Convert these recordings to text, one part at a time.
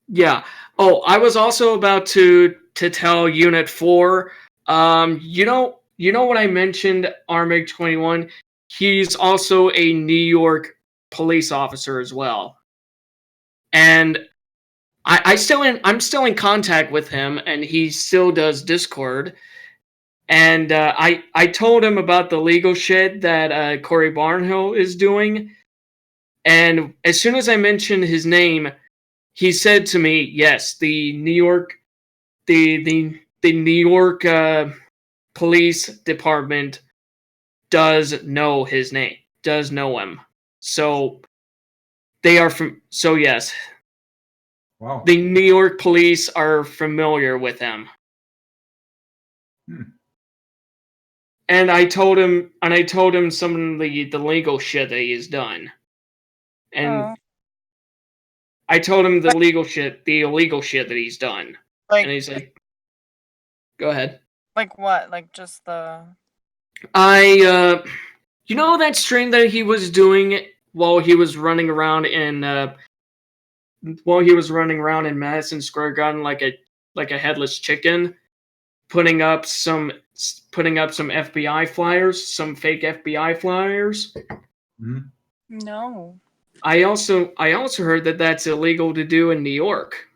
Yeah. Oh, I was also about to tell Unit 4. You know what I mentioned Armig 21? He's also a New York police officer as well. And I'm still in contact with him, and he still does Discord. And I told him about the legal shit that Corey Barnhill is doing. And as soon as I mentioned his name, he said to me, "Yes, the New York police department does know his name, does know him. So they are from. So yes, Wow. the New York police are familiar with him." Hmm. I told him some of the legal shit that he's done, and Oh, I told him the illegal shit that he's done, and like he's like, "Go ahead." like what? Like just the You know that stream that he was doing while he was running around in Madison Square Garden like a headless chicken, putting up some FBI flyers, some fake FBI flyers. Mhm. no. I also heard that that's illegal to do in New York.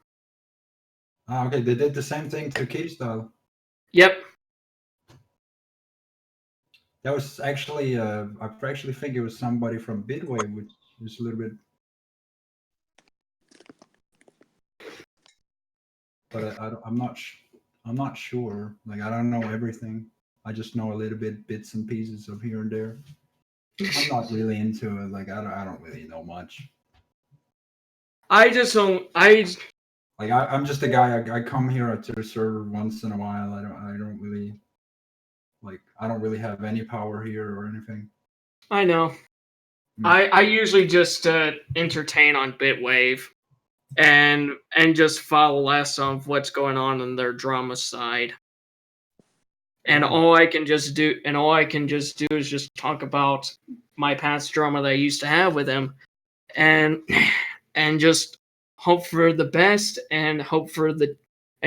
Ah, okay. They did the same thing to Kittystyle. Yep. That was actually, I actually think it was somebody from Bidway, which is a little bit, but I'm not sure. Like, I don't know everything. I just know a little bit, bits and pieces of here and there. I'm not really into it. Like, I don't really know much. I just don't. Like, I'm just a guy. I come here to the server once in a while. I don't really like. I don't really have any power here or anything. I know. Mm. I usually just entertain on Bitwave and just follow less of what's going on their drama side. And Oh. all I can just do is just talk about my past drama that I used to have with him, and just hope for the best and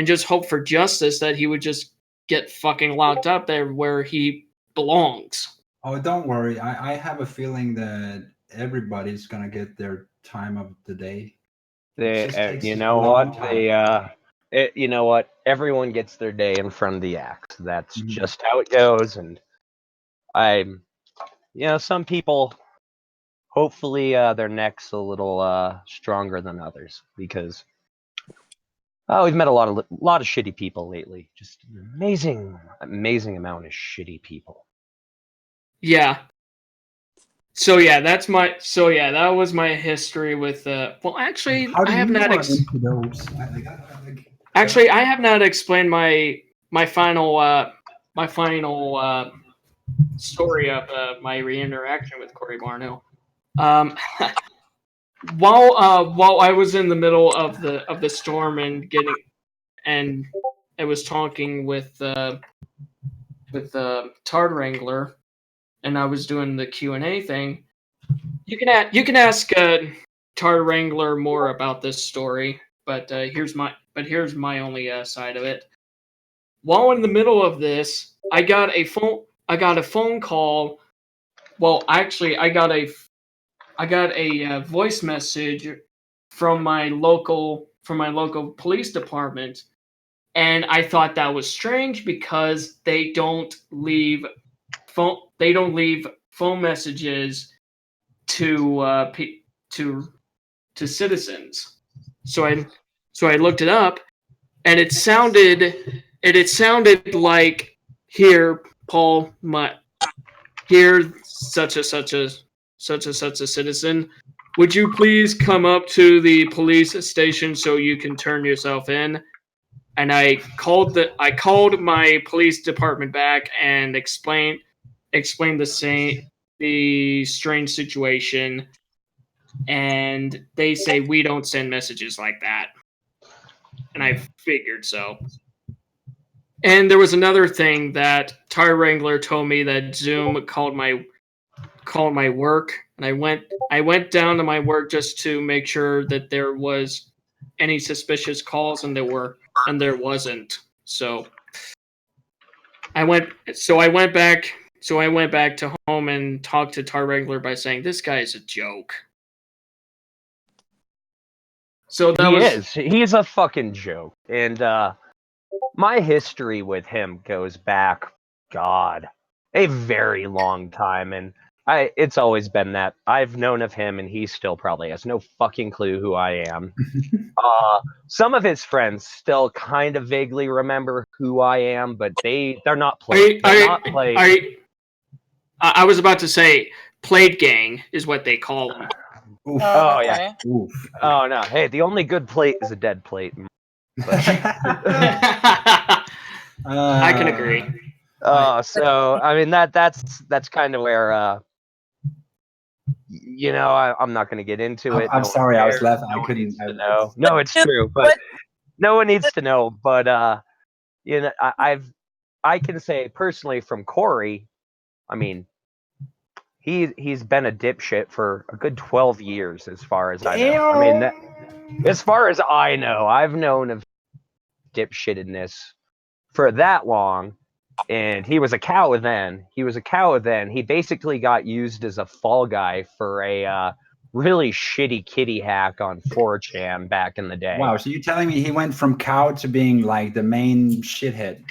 just hope for justice, that he would just get fucking locked up there where he belongs. Oh, don't worry. I have a feeling that everybody's gonna get their time of the day. It They, just takes you a know long what? time. You know what? Everyone gets their day in front of the axe. That's Mhm. just how it goes. And I'm, some people, hopefully, their neck's a little stronger than others because we've met a lot of shitty people lately. Just an amazing amount of shitty people. Yeah. So yeah, that was my history with well, actually How I do have you not run into those? actually I have not explained my final story of my reinteraction with Corey Barno. Um, while I was in the middle of the storm and I was talking with Tard Wrangler, and I was doing the Q&A thing. You can ask Tard Wrangler more about this story, but here's my only side of it. While in the middle of this, I got a phone call. Well, actually, I got a voice message from my local police department, and I thought that was strange because they don't leave phone messages to to citizens. So I looked it up, and it sounded like, "Here, Paul, my here, such a such a citizen. Would you please come up to the police station so you can turn yourself in?" And I called my police department back and explained the strange situation, and they say we don't send messages like that. And I figured so. And there was another thing that Tar Wrangler told me, that Zoom called my work, and I went down to my work just to make sure that there was any suspicious calls, and there wasn't. So I went back to home and talked to Tar Regular by saying this guy is a joke. So He's a fucking joke. And my history with him goes back, God, a very long time. And it's always been that I've known of him, and he still probably has no fucking clue who I am. Some of his friends still kind of vaguely remember who I am, but they're not played. I was about to say Plate Gang is what they call them. Oof. Oh, okay. yeah. Oof. Oh, no. Hey, the only good plate is a dead plate. I can agree. So, I mean, that's kind of where, I'm not going to get into it. I'm sorry, I was cares. laughing. No I one couldn't. needs to know. No, it's true, but What? no one needs to know. But, I can say personally from Corey, I mean, he's been a dipshit for a good 12 years, as far as I know. I mean, as far as I know, I've known of dipshittedness for that long, and he was a cow then. He basically got used as a fall guy for a really shitty kitty hack on 4chan back in the day. Wow, so you're telling me he went from cow to being like the main shithead?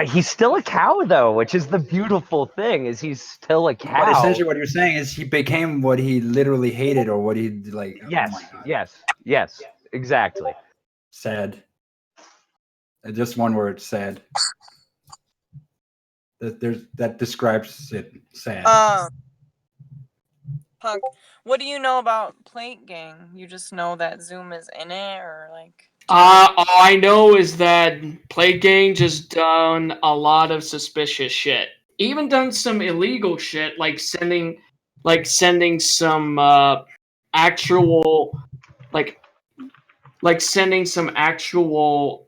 He's still a cow though, which is the beautiful thing. Is he's still a cow? But essentially, what you're saying is he became what he literally hated, or what he like. Yes, oh my God. yes, exactly. Sad. Just one word, sad. That describes it. Sad. Punk, what do you know about Plate Gang? You just know that Zoom is in it, or like? All I know is that Plate Gang just done a lot of suspicious shit. Even done some illegal shit, like sending some actual sending some actual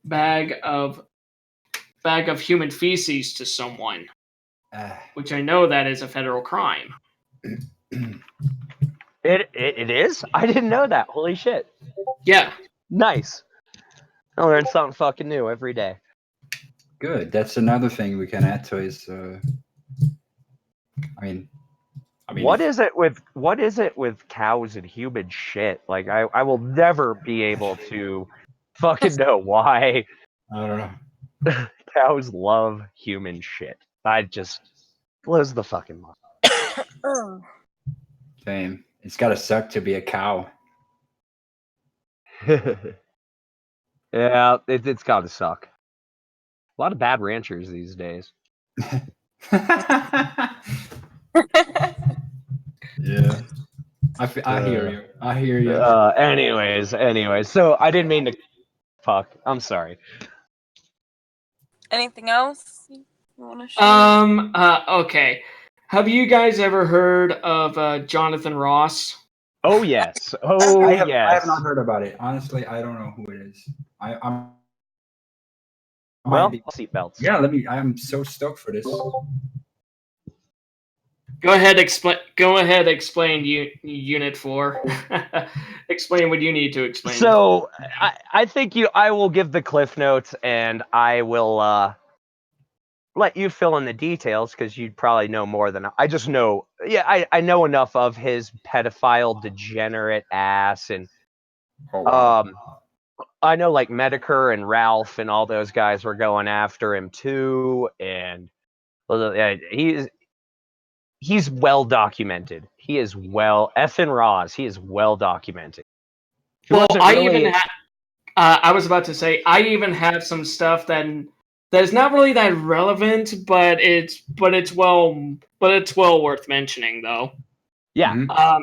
bag of human feces to someone, which I know that is a federal crime. It is? I didn't know that. Holy shit. Yeah. Nice. I learn something fucking new every day. Good. That's another thing we can add to his. I mean, what is it with cows and human shit? Like, I will never be able to fucking know why I don't know. cows love human shit. I just blows the fucking mind. Same. It's gotta suck to be a cow. Yeah, it's gotta suck. A lot of bad ranchers these days. Yeah. I hear you. I hear you. Anyways. So I didn't mean to fuck. I'm sorry. Anything else you want to share? Okay. Have you guys ever heard of Jonathan Ross? Oh yes. Oh I yes. have not heard about it. Honestly, I don't know who it is. I'm. Well, seatbelts. Yeah, I'm so stoked for this. Go ahead, explain Unit 4. Explain what you need to explain. So I think I will give the cliff notes, and I will let you fill in the details, because you'd probably know more than I just know. Yeah, I know enough of his pedophile degenerate ass, and I know like Medicare and Ralph and all those guys were going after him too, and he's well documented. He is effing Roz. He is well documented. Well, I was about to say I even have some stuff that is not really that relevant, but it's well worth mentioning though. Yeah. Mm-hmm.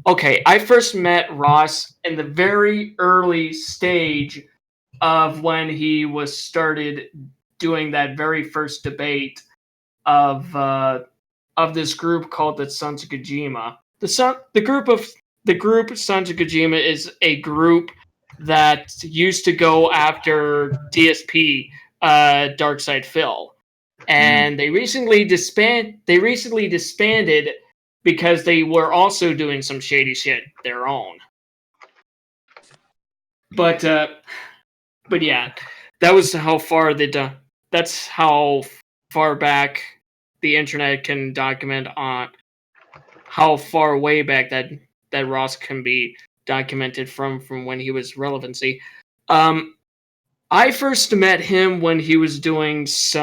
Okay, I first met Ross in the very early stage of when he was started doing that very first debate of this group called the Sons of Kojima. The group Sons of Kojima is a group that used to go after DSP, Darkside Phil, and they recently disbanded because they were also doing some shady shit their own. But yeah, that was how far that's how far back the internet can document on how far way back that Ross can be documented from when he was relevancy. I first met him when he was doing his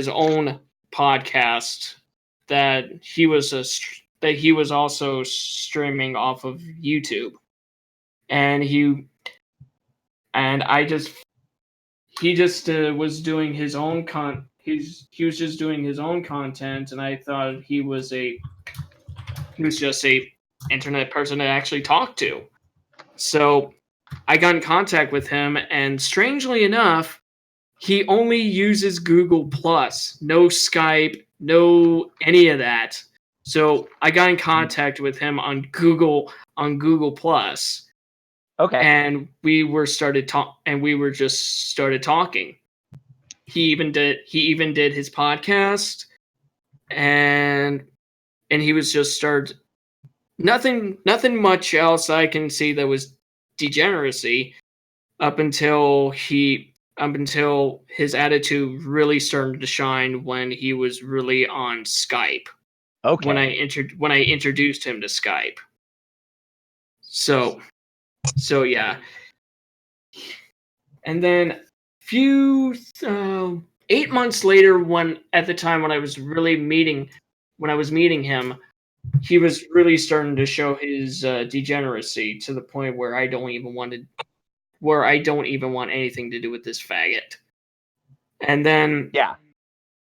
own podcast that he was also streaming off of YouTube, and he just was doing his own he was just doing his own content, and I thought he was just a internet person to actually talk to. So I got in contact with him, and strangely enough, he only uses Google Plus, no Skype, no any of that. So I got in contact with him on Google Plus, Okay. and we were just started talking. He even did his podcast, and he was just started nothing much else I can see that was degeneracy up until his attitude really started to shine when he was really on Skype. Okay. When I introduced him to Skype. So yeah. And then few 8 months later, when I was meeting him, he was really starting to show his degeneracy to the point where I don't even want anything to do with this faggot. And then Yeah.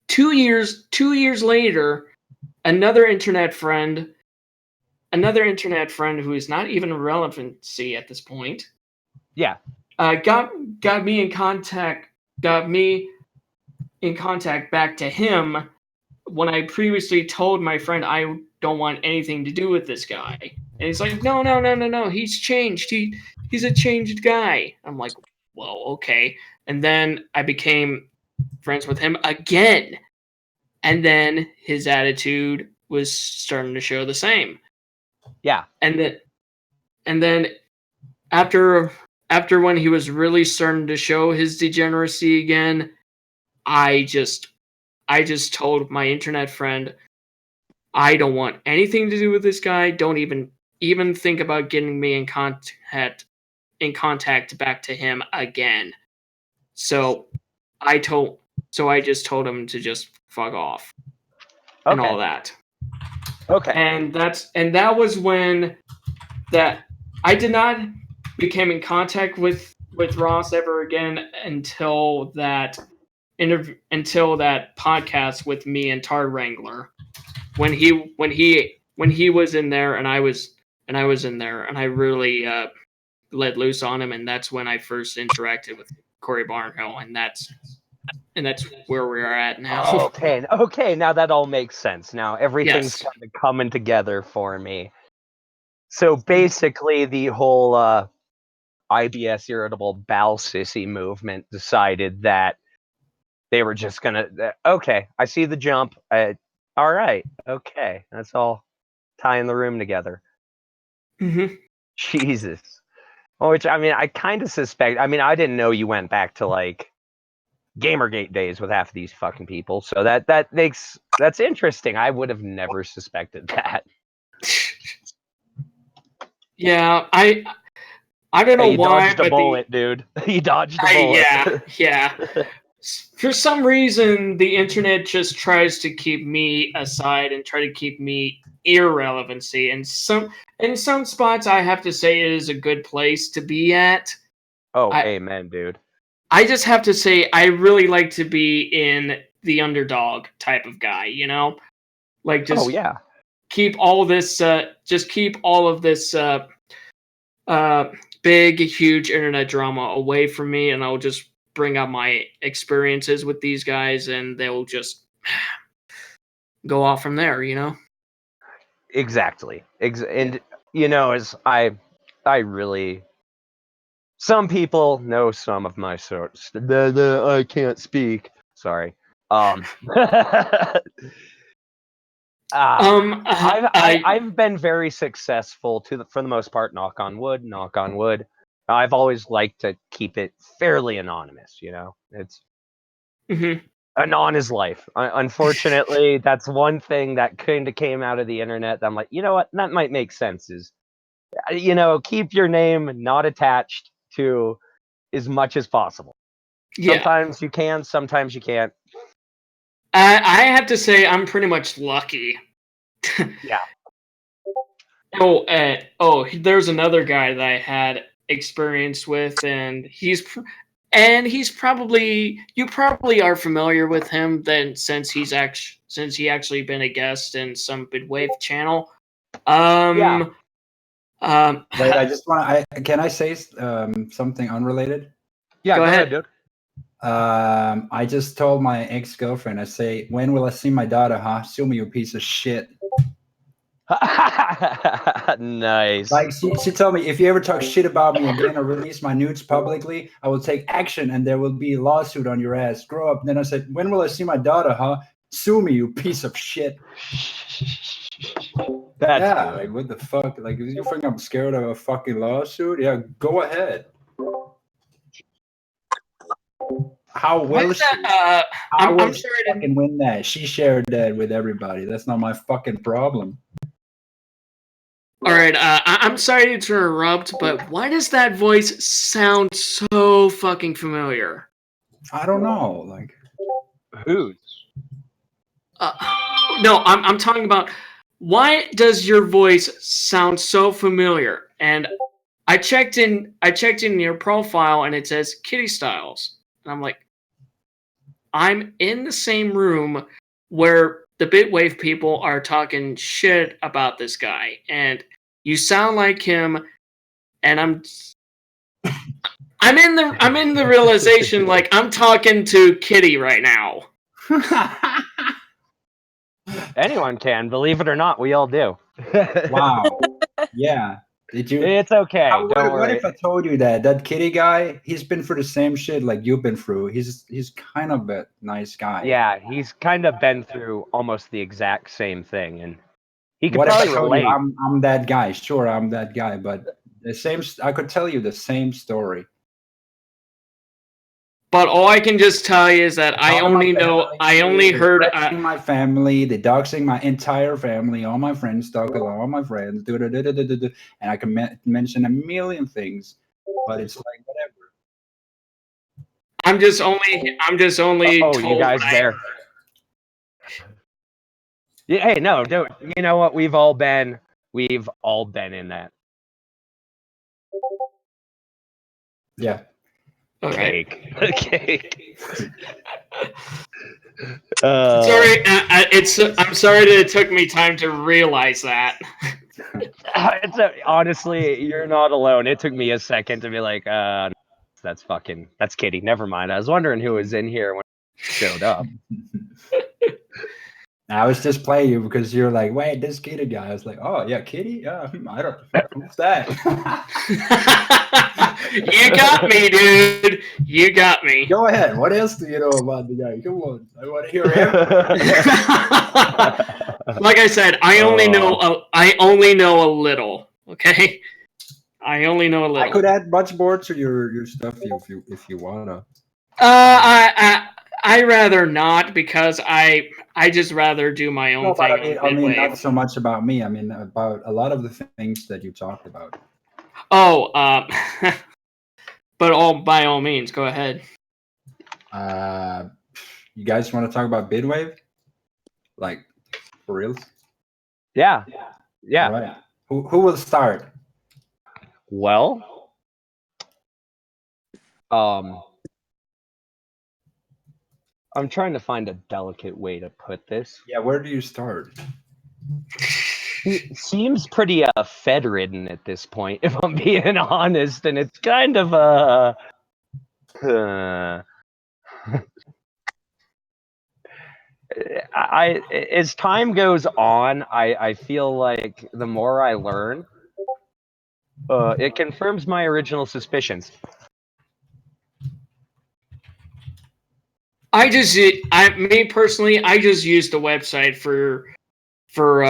2 years later, another internet friend who is not even relevancy at this point, Yeah. got me in contact back to him when I previously told my friend I don't want anything to do with this guy. And he's like, no, he's changed. He's a changed guy. I'm like, well, okay. And then I became friends with him again. And then his attitude was starting to show the same. Yeah. And then after when he was really starting to show his degeneracy again, I just told my internet friend, I don't want anything to do with this guy. Don't even think about getting me in contact back to him again. So I just told him to just fuck off and all that. Okay. And that was when that I did not became in contact with Ross ever again until that podcast with me and Tar Wrangler, when he was in there and I was in there, and I really let loose on him, and that's when I first interacted with Corey Barnhill, and that's where we are at now. Okay, now that all makes sense. Now everything's Yes. kind of coming together for me. So basically, the whole IBS irritable bowel sissy movement decided that they were just gonna. Okay, I see the jump. All right, okay, that's all tying the room together. Mm-hmm. Jesus. Which, I mean, I kind of suspect. I mean, I didn't know you went back to like Gamergate days with half of these fucking people. So that's interesting. I would have never suspected that. Yeah, I don't know Hey, you why, dodged a but bullet, dude. You dodged a bullet. yeah. For some reason, the internet just tries to keep me aside and try to keep me irrelevancy. And in some spots, I have to say it is a good place to be at. Oh, amen, dude. I just have to say I really like to be in the underdog type of guy, you know? Like just keep all of this big, huge internet drama away from me, and I'll just bring up my experiences with these guys, and they'll just go off from there, you know? Exactly. And you know, as I really, some people know some of my sorts. I can't speak. Sorry. I've been very successful for the most part. Knock on wood. Knock on wood. I've always liked to keep it fairly anonymous. It's Mhm. anon is life. Unfortunately, that's one thing that kind of came out of the internet. That I'm like, you know what? That might make sense. Is keep your name not attached to as much as possible. Yeah. Sometimes you can, sometimes you can't. I have to say I'm pretty much lucky. Yeah. There's another guy that I had experience with, and he's probably you probably are familiar with him then since he actually been a guest in some Bidwave channel. Yeah. Wait, I just want to. Can I say something unrelated? Yeah, Go go ahead. ahead, dude. I just told my ex-girlfriend. I say, when will I see my daughter? Huh? Sue me, you piece of shit. Nice. Like she told me, if you ever talk shit about me again or release my nudes publicly, I will take action and there will be a lawsuit on your ass. Grow up. And then I said, when will I see my daughter? Huh? Sue me, you piece of shit. That's yeah, good. like what the fuck? Like, if you think I'm scared of a fucking lawsuit? Yeah, go ahead. How will she? I'm will sorry she fucking win that? She shared that with everybody. That's not my fucking problem. All right, I'm sorry to interrupt, but why does that voice sound so fucking familiar? I don't know. Like, Whose? No, I'm talking about why does your voice sound so familiar? And I checked in your profile and it says Kittystyles. And I'm like, I'm in the same room where the Bitwave people are talking shit about this guy, and you sound like him, and I'm in the realization like I'm talking to Kitty right now. Anyone can, believe it or not, we all do. wow. Yeah. Did you? It's okay. Don't What worry. if I told you that Kitty guy? He's been through the same shit like you've been through. He's kind of a nice guy. Yeah, he's kind of been through almost the exact same thing, and he could What if I probably told you relate. I'm that guy? Sure, I'm that guy, but the same. I could tell you the same story. But all I can just tell you is that I only heard. Threatening my family, they doxing my entire family, all my friends, stalking all my friends, and I can mention a million things, but it's like whatever. I'm just only. Oh, told you guys what there? Yeah, hey, no, don't. You know what? We've all been in that. Yeah. All right. Cake. Sorry, I'm sorry that it took me time to realize that. Honestly, you're not alone. It took me a second to be like, that's Kitty. Never mind. I was wondering who was in here when I showed up. I was just playing you because you're like, wait, this Kitty guy. I was like, oh yeah, Kitty. Yeah, I don't. Who's that? You got me, dude. You got me. Go ahead. What else do you know about the guy? Come on, I want to hear him. Like I said, I only know a little. Okay, I only know a little. I could add much more to your stuff if you wanna. I rather not because I just rather do my own No, but thing. I mean, not so much about me. I mean, about a lot of the things that you talked about. Oh, but by all means, go ahead. You guys want to talk about Bidwave? Like, for reals? Yeah. All right. Who will start? Well, I'm trying to find a delicate way to put this. Yeah, where do you start? It seems pretty Fed-ridden at this point, if I'm being honest, and it's kind of as time goes on, I feel like the more I learn, it confirms my original suspicions. Me personally, I just use the website for for